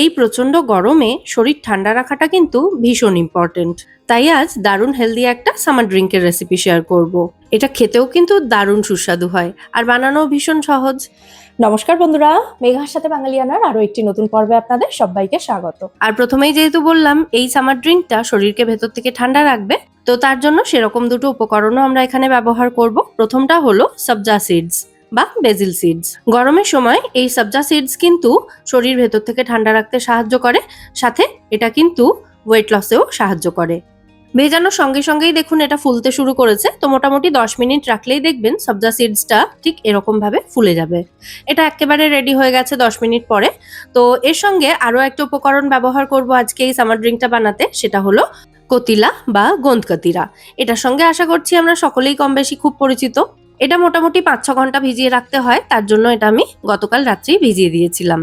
এই প্রচন্ড গরমে শরীর ঠান্ডা রাখাটা কিন্তু ভীষণ ইম্পর্টেন্ট। তাই আজ দারুণ হেলদি একটা সামার ড্রিঙ্কের রেসিপি শেয়ার করব। এটা খেতেও কিন্তু দারুণ সুস্বাদু হয় আর বানানো ভীষণ সহজ। নমস্কার বন্ধুরা, মেঘার সাথে বাঙালিয়ানার আরো একটি নতুন পর্বে আপনাদের সবাইকে স্বাগত। আর প্রথমেই যেহেতু বললাম এই সামার ড্রিঙ্কটা শরীরকে ভেতর থেকে ঠান্ডা রাখবে, তো তার জন্য সেরকম দুটো উপকরণও আমরা এখানে ব্যবহার করব। প্রথমটা হলো সবজা সিডস বা বেজিল সিডস। গরমের সময় এই সবজা সিডস কিন্তু শরীর ভেতর থেকে ঠান্ডা রাখতে সাহায্য করে, সাথে এটা কিন্তু ওয়েট লসেও সাহায্য করে। ভেজানোর সঙ্গে সঙ্গেই দেখুন এটা ফুলতে শুরু করেছে, তো মোটামুটি 10 মিনিট রাখলেই দেখবেন সবজা সিডসটা ঠিক এরকম ভাবে ফুলে যাবে। এটা একেবারে রেডি হয়ে গেছে 10 মিনিট পরে। তো এর সঙ্গে আরো একটা উপকরণ ব্যবহার করব আজকে এই সামার ড্রিঙ্কটা বানাতে, সেটা হলো কতিলা বা গোন্দকাতিরা। এটার সঙ্গে আশা করছি আমরা সকলেই কম বেশি খুব পরিচিত। এটা মোটামুটি 5-6 ঘন্টা ভিজিয়ে রাখতে হয়, তার জন্য এটা আমি গতকাল রাত্রেই ভিজিয়ে দিয়েছিলাম।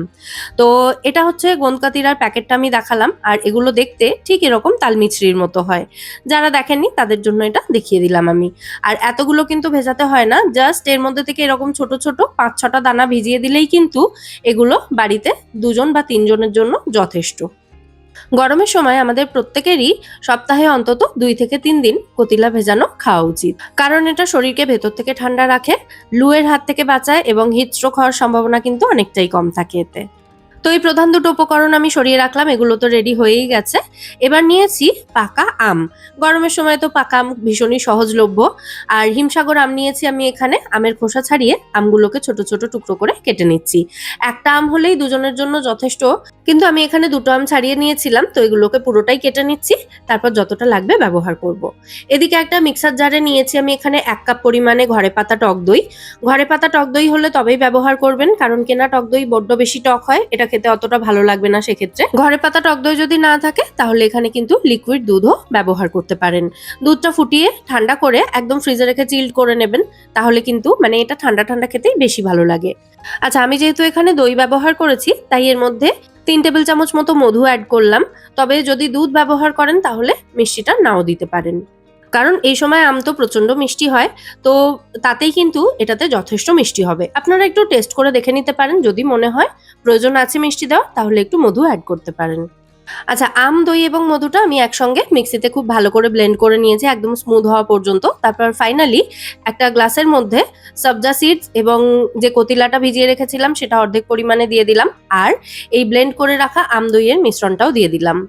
তো এটা হচ্ছে গোন্দকাতিরার প্যাকেটটা আমি দেখালাম, আর এগুলো দেখতে ঠিক এরকম তালমিছরির মতো হয়। যারা দেখেননি তাদের জন্য এটা দেখিয়ে দিলাম আমি। আর এতগুলো কিন্তু ভেজাতে হয় না, জাস্ট এর মধ্যে থেকে এরকম ছোট ছোট 5-6টা দানা ভিজিয়ে দিলেই কিন্তু এগুলো বাড়িতে 2 জন বা 3 জনের জন্য যথেষ্ট। গরমের সময় আমাদের প্রত্যেকেরই সপ্তাহে অন্তত 2 থেকে 3 দিন কতিলা ভেজানো খাওয়া উচিত, কারণ এটা শরীরকে ভেতর থেকে ঠান্ডা রাখে, লুয়ের হাত থেকে বাঁচায় এবং হিটস্ট্রোক হওয়ার সম্ভাবনা কিন্তু অনেকটাই কম থাকে এতে। তো এই প্রধান দুটো উপকরণ আমি সরিয়ে রাখলাম, এগুলো তো রেডি হয়েই গেছে। এবার নিয়েছি পাকা আম। গরমের সময় তো পাকা আম ভীষণই সহজলভ্য। আর হিমসাগর আম নিয়েছি আমি এখানে। আমের খোসা ছাড়িয়ে আমগুলোকে ছোট ছোট টুকরো করে কেটে নিচ্ছি। একটা আম হলেই দুজনের জন্য যথেষ্ট, কিন্তু আমি এখানে 2টো আম ছাড়িয়ে নিয়েছিলাম, তো এগুলোকে পুরোটাই কেটে নিচ্ছি, তারপর যতটা লাগবে ব্যবহার করব। এদিকে একটা মিক্সার জারে নিয়েছি আমি এখানে 1 কাপ পরিমাণে ঘরে পাতা টক দই। ঘরে পাতা টক দই হলে তবেই ব্যবহার করবেন, কারণ কেনা টক দই বড্ড বেশি টক হয়, এটা খেতে অতটা ভালো লাগবে না। সেক্ষেত্রে ঘরে পাতা টক দই যদি না থাকে তাহলে এখানে কিন্তু লিকুইড দুধও ব্যবহার করতে পারেন। দুধটা ফুটিয়ে ঠান্ডা করে একদম ফ্রিজে রেখে চিল্ড করে নেবেন, তাহলে কিন্তু এটা ঠান্ডা ঠান্ডা খেতেই বেশি ভালো লাগে। আচ্ছা, আমি যেহেতু এখানে দই ব্যবহার করেছি তাই এর মধ্যে 3 টেবিল চামচ মতো মধু অ্যাড করলাম। তবে যদি দুধ ব্যবহার করেন তাহলে মিষ্টিটা নাও দিতে পারেন, কারণ এই সময় আম তো প্রচন্ড মিষ্টি হয়, তো তাতেই কিন্তু এটাতে যথেষ্ট মিষ্টি হবে। আপনারা একটু টেস্ট করে দেখে নিতে পারেন, যদি মনে হয় প্রয়োজন আছে মিষ্টি দেওয়া তাহলে একটু মধু অ্যাড করতে পারেন। আচ্ছা, আম, দই এবং মধুটা আমি একসঙ্গে মিক্সিতে খুব ভালো করে ব্লেন্ড করে নিয়েছি একদম স্মুথ হওয়া পর্যন্ত। তারপর ফাইনালি একটা গ্লাসের মধ্যে সবজা সিডস এবং যে কতিলাটা ভিজিয়ে রেখেছিলাম সেটা অর্ধেক পরিমাণে দিয়ে দিলাম, আর এই ব্লেন্ড করে রাখা আম দইয়ের মিশ্রণটাও দিয়ে দিলাম।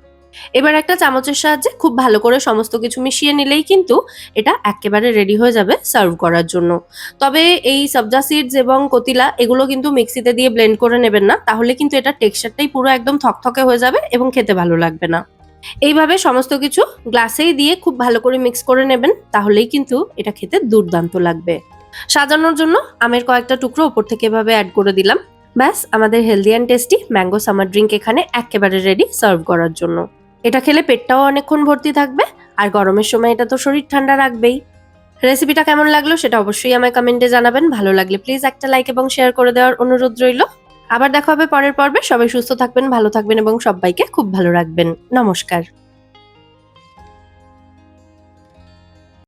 এবার একটা চামচের সাহায্যে খুব ভালো করে সমস্ত কিছু মিশিয়ে নিলেই কিন্তু এটা একেবারে রেডি হয়ে যাবে সার্ভ করার জন্য। তবে এই সবজা সিডস এবং কতিলা এগুলো কিন্তু মিক্সিতে দিয়ে ব্লেন্ড করে নেবেন না, তাহলে কিন্তু এটা টেক্সচারটাই পুরো একদম থকথকে হয়ে যাবে এবং খেতে ভালো লাগবে না। এইভাবে সমস্ত কিছু গ্লাসেই দিয়ে খুব ভালো করে মিক্স করে নেবেন, তাহলেই কিন্তু এটা খেতে দুর্দান্ত লাগবে। সাজানোর জন্য আমের কয়েকটা টুকরো ওপর থেকে এভাবে অ্যাড করে দিলাম। ব্যাস, আমাদের healthy and tasty mango summer drink এখানে একেবারে রেডি সার্ভ করার জন্য। এটা খেলে পেটটাও অনেকক্ষণ ভর্তি থাকবে, আর গরমের সময় এটা তো শরীর ঠান্ডা রাখবেই। রেসিপিটা কেমন লাগলো সেটা অবশ্যই আমায় কমেন্টে জানাবেন। ভালো লাগলে প্লিজ একটা লাইক এবং শেয়ার করে দেওয়ার অনুরোধ রইল। আবার দেখা হবে পরের পর্বে। সবাই সুস্থ থাকবেন, ভালো থাকবেন এবং সবাইকে খুব ভালো রাখবেন। নমস্কার।